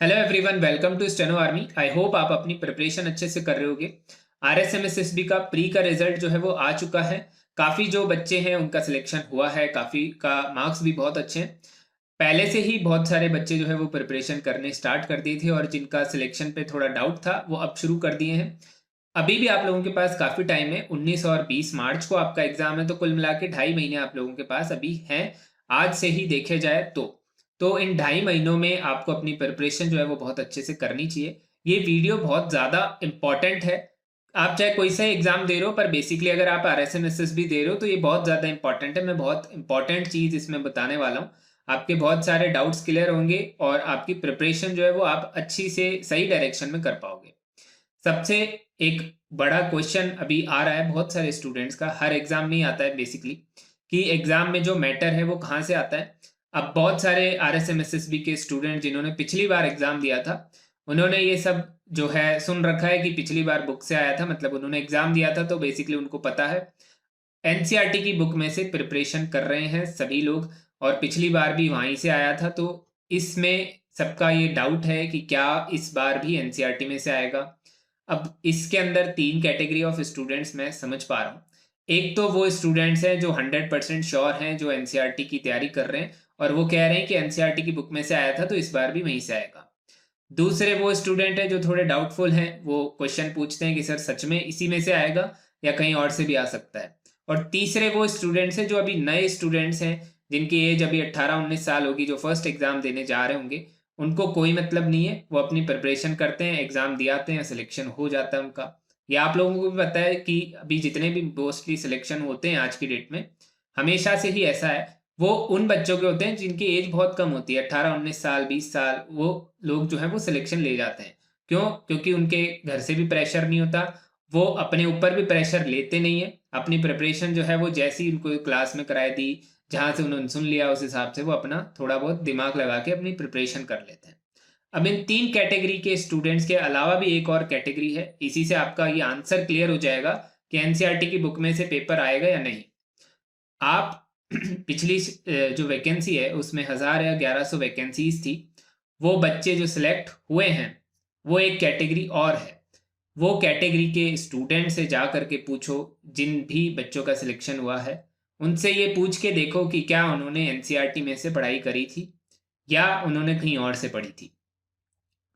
Hello everyone, welcome to steno army. I hope आप अपनी preparation अच्छे से कर रहे होगे। आरएसएमएसएसबी का प्री का रिजल्ट जो है वो आ चुका है। काफ़ी जो बच्चे हैं उनका सिलेक्शन हुआ है, काफ़ी का मार्क्स भी बहुत अच्छे हैं। पहले से ही बहुत सारे बच्चे जो है वो प्रिपरेशन करने स्टार्ट कर दिए थे और जिनका सिलेक्शन पे थोड़ा डाउट था वो अब शुरू कर दिए हैं। अभी भी आप लोगों के पास काफ़ी टाइम है। 19 और 20 मार्च को आपका एग्जाम है, तो कुल मिला के 2.5 महीने आप लोगों के पास अभी हैं। आज से ही देखे जाए तो इन 2.5 महीनों में आपको अपनी प्रिपरेशन जो है वो बहुत अच्छे से करनी चाहिए। ये वीडियो बहुत ज़्यादा इंपॉर्टेंट है। आप चाहे कोई सा एग्जाम दे रहे हो, पर बेसिकली अगर आप आरएसएमएसएस भी दे रहे हो तो ये बहुत ज़्यादा इंपॉर्टेंट है। मैं बहुत इंपॉर्टेंट चीज़ इसमें बताने वाला हूँ। आपके बहुत सारे डाउट्स क्लियर होंगे और आपकी प्रिपरेशन जो है वो आप अच्छी से सही डायरेक्शन में कर पाओगे। सबसे एक बड़ा क्वेश्चन अभी आ रहा है बहुत सारे स्टूडेंट्स का, हर एग्जाम में ही आता है बेसिकली, कि एग्जाम में जो मैटर है वो कहाँ से आता है। अब बहुत सारे आरएसएमएसएसबी के स्टूडेंट जिन्होंने पिछली बार एग्जाम दिया था, उन्होंने ये सब जो है सुन रखा है कि पिछली बार बुक से आया था, मतलब उन्होंने एग्जाम दिया था तो बेसिकली उनको पता है। एनसीईआरटी की बुक में से प्रिपरेशन कर रहे हैं सभी लोग, और पिछली बार भी वहीं से आया था, तो इसमें सबका ये डाउट है कि क्या इस बार भी एनसीईआरटी में से आएगा। अब इसके अंदर 3 कैटेगरी ऑफ स्टूडेंट्स मैं समझ पा रहा हूँ। एक तो वो स्टूडेंट्स हैं जो 100% श्योर हैं, जो एनसीईआरटी की तैयारी कर रहे हैं और वो कह रहे हैं कि एनसीईआरटी की बुक में से आया था तो इस बार भी वहीं से आएगा। दूसरे वो स्टूडेंट हैं जो थोड़े डाउटफुल हैं, वो क्वेश्चन पूछते हैं कि सर सच में इसी में से आएगा या कहीं और से भी आ सकता है। और तीसरे वो स्टूडेंट्स हैं जो अभी नए स्टूडेंट्स हैं, जिनकी एज अभी 18-19 साल होगी, जो फर्स्ट एग्जाम देने जा रहे होंगे। उनको कोई मतलब नहीं है, वो अपनी प्रिपरेशन करते हैं, एग्जाम दिए आते हैं, सिलेक्शन हो जाता है उनका। ये आप लोगों को भी पता है कि अभी जितने भी मोस्टली सिलेक्शन होते हैं आज की डेट में, हमेशा से ही ऐसा है, वो उन बच्चों के होते हैं जिनकी एज बहुत कम होती है, 18-19 साल 20 साल, वो लोग जो है वो सिलेक्शन ले जाते हैं। क्यों? क्योंकि उनके घर से भी प्रेशर नहीं होता, वो अपने ऊपर भी प्रेशर लेते नहीं है। अपनी प्रिपरेशन जो है वो जैसी उनको क्लास में कराई दी, जहां से उन्होंने सुन लिया, उस हिसाब से वो अपना थोड़ा बहुत दिमाग लगा के अपनी प्रिपरेशन कर लेते हैं। अब इन 3 कैटेगरी के स्टूडेंट्स के अलावा भी एक और कैटेगरी है, इसी से आपका ये आंसर क्लियर हो जाएगा कि एनसीईआरटी की बुक में से पेपर आएगा या नहीं। आप पिछली जो वैकेंसी है उसमें 1000 या 1100 वैकेंसीज थी। वो बच्चे जो सिलेक्ट हुए हैं वो एक कैटेगरी और है। वो कैटेगरी के स्टूडेंट से जा करके पूछो, जिन भी बच्चों का सिलेक्शन हुआ है उनसे ये पूछ के देखो कि क्या उन्होंने एनसीईआरटी में से पढ़ाई करी थी या उन्होंने कहीं और से पढ़ी थी।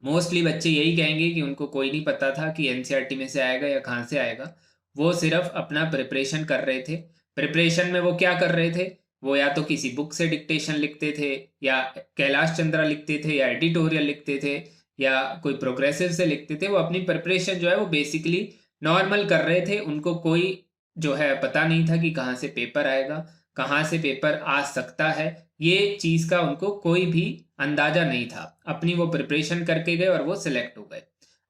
मोस्टली बच्चे यही कहेंगे कि उनको कोई नहीं पता था कि एनसीईआरटी में से आएगा या कहाँ से आएगा। वो सिर्फ अपना प्रिपरेशन कर रहे थे। प्रिपरेशन में वो क्या कर रहे थे? वो या तो किसी बुक से डिक्टेशन लिखते थे, या कैलाश चंद्रा लिखते थे, या एडिटोरियल लिखते थे, या कोई प्रोग्रेसिव से लिखते थे। वो अपनी प्रिपरेशन जो है वो बेसिकली नॉर्मल कर रहे थे। उनको कोई जो है पता नहीं था कि कहाँ से पेपर आएगा, कहाँ से पेपर आ सकता है। ये चीज़ का उनको कोई भी अंदाजा नहीं था। अपनी वो प्रिपरेशन करके गए और वो सिलेक्ट हो गए।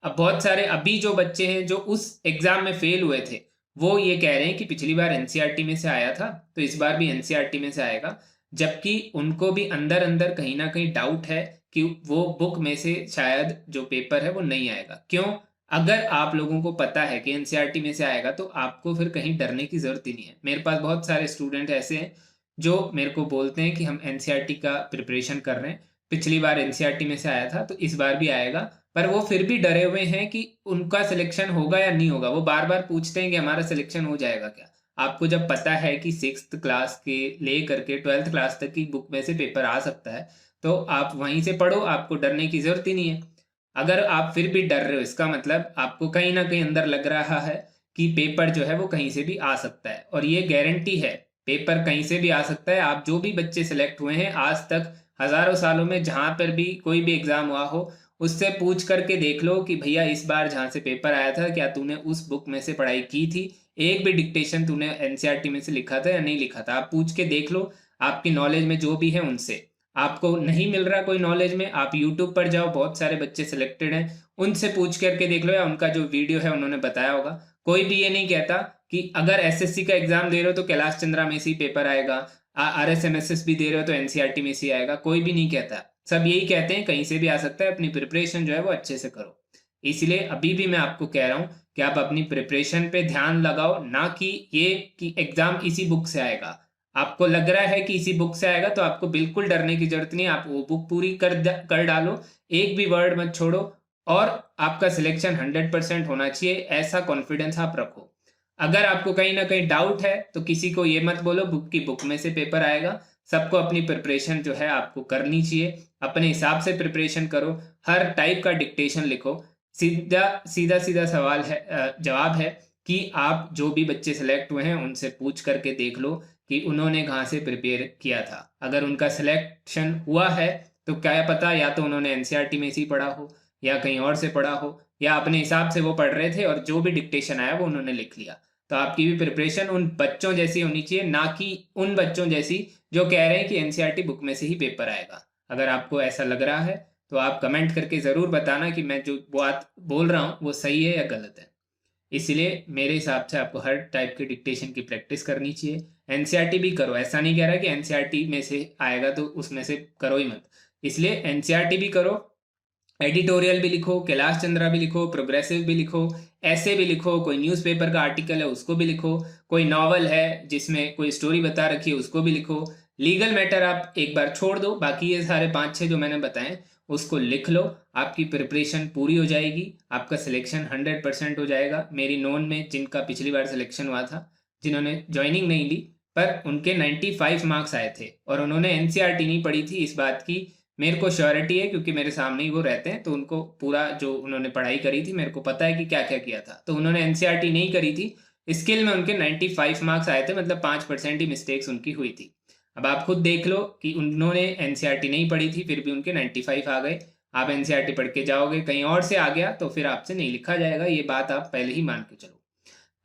अब बहुत सारे अभी जो बच्चे हैं जो उस एग्जाम में फेल हुए थे, वो ये कह रहे हैं कि पिछली बार एनसीईआरटी में से आया था तो इस बार भी एनसीईआरटी में से आएगा। जबकि उनको भी अंदर अंदर कहीं ना कहीं डाउट है कि वो बुक में से शायद जो पेपर है वो नहीं आएगा। क्यों? अगर आप लोगों को पता है कि एनसीईआरटी में से आएगा तो आपको फिर कहीं डरने की जरूरत ही नहीं है। मेरे पास बहुत सारे स्टूडेंट ऐसे हैं जो मेरे को बोलते हैं कि हम एनसीईआरटी का प्रिपरेशन कर रहे हैं, पिछली बार एनसीईआरटी में से आया था तो इस बार भी आएगा, पर वो फिर भी डरे हुए हैं कि उनका सिलेक्शन होगा या नहीं होगा। वो बार बार पूछते हैं कि हमारा सिलेक्शन हो जाएगा क्या। आपको जब पता है कि 6th क्लास के ले करके 12th क्लास तक की बुक में से पेपर आ सकता है, तो आप वहीं से पढ़ो, आपको डरने की जरूरत ही नहीं है। अगर आप फिर भी डर रहे हो, इसका मतलब आपको कहीं ना कहीं अंदर लग रहा है कि पेपर जो है वो कहीं से भी आ सकता है, और ये गारंटी है, पेपर कहीं से भी आ सकता है। आप जो भी बच्चे सिलेक्ट हुए हैं आज तक हजारों सालों में, जहां पर भी कोई भी एग्जाम हुआ हो, उससे पूछ करके देख लो कि भैया इस बार जहां से पेपर आया था क्या तूने उस बुक में से पढ़ाई की थी, एक भी डिक्टेशन तूने एनसीईआरटी में से लिखा था या नहीं लिखा था। आप पूछ के देख लो आपकी नॉलेज में जो भी है उनसे। आपको नहीं मिल रहा कोई नॉलेज में, आप यूट्यूब पर जाओ, बहुत सारे बच्चे सिलेक्टेड हैं, उनसे पूछ करके देख लो, या उनका जो वीडियो है उन्होंने बताया होगा। कोई भी ये नहीं कहता कि अगर एसएससी का एग्जाम दे रहे हो तो कैलाश चंद्रा में से ही पेपर आएगा, आरएसएमएसएस भी दे रहे हो तो एनसीईआरटी में से ही आएगा। कोई भी नहीं कहता, सब यही कहते हैं कहीं से भी आ सकता है, अपनी प्रिपरेशन जो है वो अच्छे से करो। इसलिए अभी भी मैं आपको कह रहा हूँ कि आप अपनी प्रिपरेशन पे ध्यान लगाओ, ना कि ये कि एग्जाम इसी बुक से आएगा। आपको लग रहा है कि इसी बुक से आएगा तो आपको बिल्कुल डरने की जरूरत नहीं है। आप वो बुक पूरी कर डालो, एक भी वर्ड मत छोड़ो और आपका सिलेक्शन 100% होना चाहिए, ऐसा कॉन्फिडेंस आप रखो। अगर आपको कहीं ना कहीं डाउट है तो किसी को ये मत बोलो बुक की बुक में से पेपर आएगा। सबको अपनी प्रिपरेशन जो है आपको करनी चाहिए, अपने हिसाब से प्रिपरेशन करो, हर टाइप का डिक्टेशन लिखो। सीधा सीधा सीधा सवाल है, जवाब है कि आप जो भी बच्चे सेलेक्ट हुए हैं उनसे पूछ करके देख लो कि उन्होंने कहाँ से प्रिपेयर किया था। अगर उनका सिलेक्शन हुआ है तो क्या पता या तो उन्होंने एनसीईआरटी में से ही पढ़ा हो या कहीं और से पढ़ा हो, या अपने हिसाब से वो पढ़ रहे थे और जो भी डिक्टेशन आया वो उन्होंने लिख लिया। तो आपकी भी प्रिपरेशन उन बच्चों जैसी होनी चाहिए, ना कि उन बच्चों जैसी जो कह रहे हैं कि एनसीईआरटी बुक में से ही पेपर आएगा। अगर आपको ऐसा लग रहा है तो आप कमेंट करके ज़रूर बताना कि मैं जो बात बोल रहा हूँ वो सही है या गलत है। इसलिए मेरे हिसाब से आपको हर टाइप के डिक्टेशन की प्रैक्टिस करनी चाहिए। एनसीईआरटी भी करो, ऐसा नहीं कह रहा कि एनसीईआरटी में से आएगा तो उसमें से करो ही मत। इसलिए एनसीईआरटी भी करो, एडिटोरियल भी लिखो, कैलाश चंद्रा भी लिखो, प्रोग्रेसिव भी लिखो, ऐसे भी लिखो, कोई न्यूज़पेपर का आर्टिकल है उसको भी लिखो, कोई नॉवल है जिसमें कोई स्टोरी बता रखी है उसको भी लिखो। लीगल मैटर आप एक बार छोड़ दो, बाकी ये सारे 5-6 जो मैंने बताए उसको लिख लो। आपकी प्रिपरेशन पूरी हो जाएगी, आपका सिलेक्शन 100% हो जाएगा। मेरी नोन में जिनका पिछली बार सिलेक्शन हुआ था, जिन्होंने ज्वाइनिंग नहीं ली पर उनके 95 मार्क्स आए थे और उन्होंने एनसीईआरटी नहीं पढ़ी थी, इस बात की मेरे को श्योरिटी है क्योंकि मेरे सामने ही वो रहते हैं। तो उनको पूरा जो उन्होंने पढ़ाई करी थी मेरे को पता है कि क्या क्या किया था। तो उन्होंने एनसीईआरटी नहीं करी थी, स्किल में उनके 95 मार्क्स आए थे, मतलब 5% ही मिस्टेक्स उनकी हुई थी। अब आप खुद देख लो कि उन्होंने एनसीईआरटी नहीं पढ़ी थी फिर भी उनके 95 आ गए। आप एनसीईआरटी पढ़ के जाओगे कहीं और से आ गया तो फिर आपसे नहीं लिखा जाएगा, ये बात आप पहले ही मान के चलो।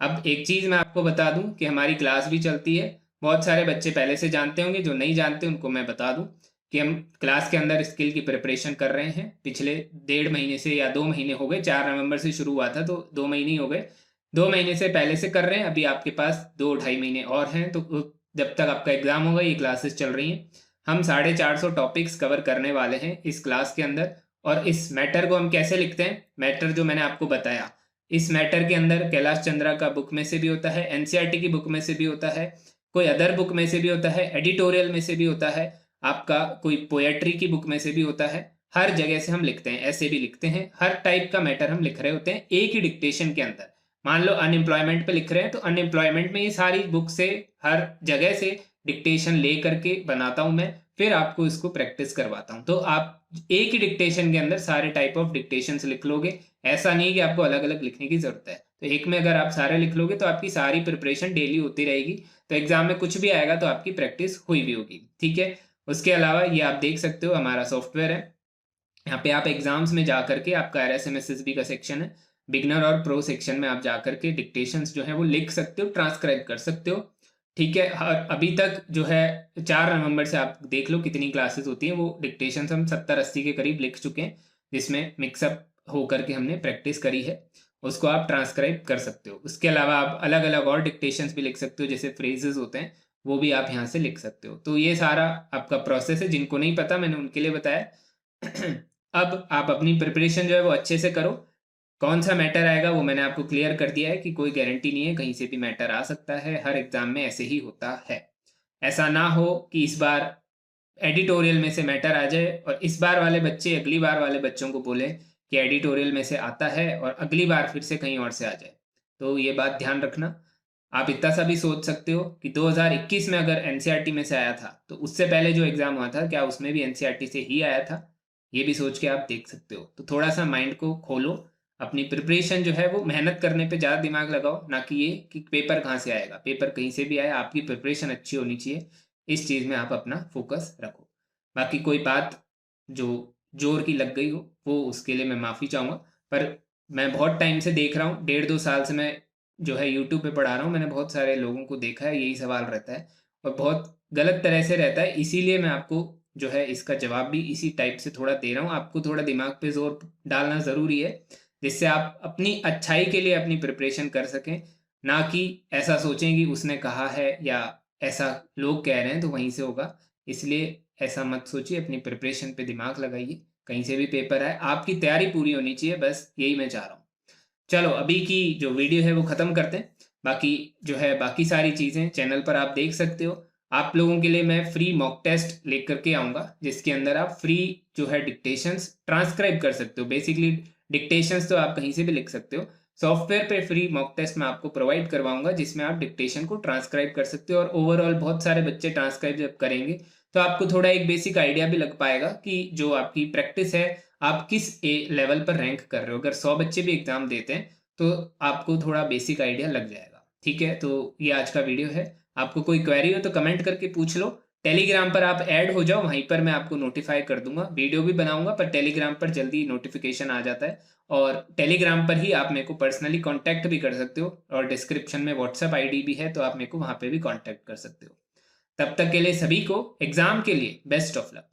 अब एक चीज़ मैं आपको बता दूं कि हमारी क्लास भी चलती है, बहुत सारे बच्चे पहले से जानते होंगे, जो नहीं जानते उनको मैं बता दूं कि हम क्लास के अंदर स्किल की प्रिपरेशन कर रहे हैं। पिछले 1.5 महीने से या 2 महीने हो गए, 4 नवंबर से शुरू हुआ था तो 2 महीने ही हो गए। 2 महीने से पहले से कर रहे हैं, अभी आपके पास 2-2.5 महीने और हैं, तो जब तक आपका एग्ज़ाम होगा ये क्लासेस चल रही हैं। हम 450 टॉपिक्स कवर करने वाले हैं इस क्लास के अंदर। और इस मैटर को हम कैसे लिखते हैं, मैटर जो मैंने आपको बताया, इस मैटर के अंदर कैलाश चंद्रा का बुक में से भी होता है, एनसीईआरटी की बुक में से भी होता है, कोई अदर बुक में से भी होता है, एडिटोरियल में से भी होता है, आपका कोई पोएट्री की बुक में से भी होता है। हर जगह से हम लिखते हैं, ऐसे भी लिखते हैं, हर टाइप का मैटर हम लिख रहे होते हैं एक ही डिक्टेशन के अंदर। मान लो अनएम्प्लॉयमेंट पे लिख रहे हैं तो अनएम्प्लॉयमेंट में ये सारी बुक से हर जगह से डिक्टेशन ले करके बनाता हूं मैं, फिर आपको इसको प्रैक्टिस करवाता हूं। तो आप एक ही डिक्टेशन के अंदर सारे टाइप ऑफ डिक्टेशन लिख लोगे, ऐसा नहीं कि आपको अलग अलग लिखने की जरूरत है। तो एक में अगर आप सारे लिख लोगे तो आपकी सारी प्रिपरेशन डेली होती रहेगी, तो एग्जाम में कुछ भी आएगा तो आपकी प्रैक्टिस हुई भी होगी। ठीक है, उसके अलावा ये आप देख सकते हो हमारा सॉफ्टवेयर है, यहाँ पे आप एग्जाम्स में जा करके आपका RSMSSB का सेक्शन है, बिगनर और प्रो सेक्शन में आप जा करके डिक्टेशंस जो है वो लिख सकते हो, ट्रांसक्राइब कर सकते हो। ठीक है, और अभी तक जो है 4 नवंबर से आप देख लो कितनी क्लासेस होती हैं, वो डिक्टेशंस हम 70-80 के करीब लिख चुके हैं, जिसमें मिक्सअप होकर के हमने प्रैक्टिस करी है, उसको आप ट्रांसक्राइब कर सकते हो। उसके अलावा आप अलग अलग और डिक्टेशंस भी लिख सकते हो, जैसे फ्रेजेस होते हैं वो भी आप यहाँ से लिख सकते हो। तो ये सारा आपका प्रोसेस है, जिनको नहीं पता मैंने उनके लिए बताया। अब आप अपनी प्रिपरेशन जो है वो अच्छे से करो। कौन सा मैटर आएगा वो मैंने आपको क्लियर कर दिया है कि कोई गारंटी नहीं है, कहीं से भी मैटर आ सकता है, हर एग्जाम में ऐसे ही होता है। ऐसा ना हो कि इस बार एडिटोरियल में से मैटर आ जाए और इस बार वाले बच्चे अगली बार वाले बच्चों को बोले कि एडिटोरियल में से आता है और अगली बार फिर से कहीं और से आ जाए। तो ये बात ध्यान रखना। आप इतना सा भी सोच सकते हो कि 2021 में अगर एनसीईआरटी में से आया था तो उससे पहले जो एग्जाम हुआ था क्या उसमें भी एनसीईआरटी से ही आया था, ये भी सोच के आप देख सकते हो। तो थोड़ा सा माइंड को खोलो, अपनी प्रिपरेशन जो है वो मेहनत करने पे ज़्यादा दिमाग लगाओ, ना कि ये कि पेपर कहाँ से आएगा। पेपर कहीं से भी आए, आपकी प्रिपरेशन अच्छी होनी चाहिए, इस चीज़ में आप अपना फोकस रखो। बाकी कोई बात जो जोर की लग गई हो वो उसके लिए मैं माफ़ी चाहूँगा, पर मैं बहुत टाइम से देख रहा हूँ, 1.5-2 साल से मैं जो है यूट्यूब पे पढ़ा रहा हूँ, मैंने बहुत सारे लोगों को देखा है यही सवाल रहता है और बहुत गलत तरह से रहता है, इसीलिए मैं आपको जो है इसका जवाब भी इसी टाइप से थोड़ा दे रहा हूँ। आपको थोड़ा दिमाग पे जोर डालना ज़रूरी है, जिससे आप अपनी अच्छाई के लिए अपनी प्रिपरेशन कर सकें, ना कि ऐसा सोचें कि उसने कहा है या ऐसा लोग कह रहे हैं तो वहीं से होगा। इसलिए ऐसा मत सोचिए, अपनी प्रिपरेशन पे दिमाग लगाइए, कहीं से भी पेपर आए आपकी तैयारी पूरी होनी चाहिए, बस यही मैं चाह रहा हूँ। चलो अभी की जो वीडियो है वो ख़त्म करते हैं, बाकी जो है बाकी सारी चीज़ें चैनल पर आप देख सकते हो। आप लोगों के लिए मैं फ्री मॉक टेस्ट लेकर के आऊँगा, जिसके अंदर आप फ्री जो है डिक्टेशंस ट्रांसक्राइब कर सकते हो। बेसिकली डिक्टेशंस तो आप कहीं से भी लिख सकते हो। सॉफ्टवेयर पे फ्री मॉक टेस्ट मैं आपको प्रोवाइड करवाऊँगा, जिसमें आप डिक्टेशन को ट्रांसक्राइब कर सकते हो और ओवरऑल बहुत सारे बच्चे ट्रांसक्राइब जब करेंगे, तो आपको थोड़ा एक बेसिक आइडिया भी लग पाएगा कि जो आपकी प्रैक्टिस है, आप किस लेवल पर रैंक कर रहे हो। अगर 100 बच्चे भी एग्ज़ाम देते हैं, तो आपको थोड़ा बेसिक आइडिया लग जाएगा। ठीक है? तो ये आज का वीडियो है। आपको कोई क्वेरी हो तो कमेंट करके पूछ लो। टेलीग्राम पर आप ऐड हो जाओ, वहीं पर मैं आपको नोटिफ़ाई कर दूँगा। वीडियो भी बनाऊँगा, पर टेलीग्राम पर जल्दी नोटिफ़िकेशन आ जाता है और टेलीग्राम पर ही आप मेरे को पर्सनली कॉन्टैक्ट भी कर सकते हो और डिस्क्रिप्शन में व्हाट्सएप आईडी भी है, तो आप मेरे को वहाँ पे भी कॉन्टैक्ट कर सकते हो। तब तक के लिए सभी को एग्ज़ाम के लिए बेस्ट ऑफ लक।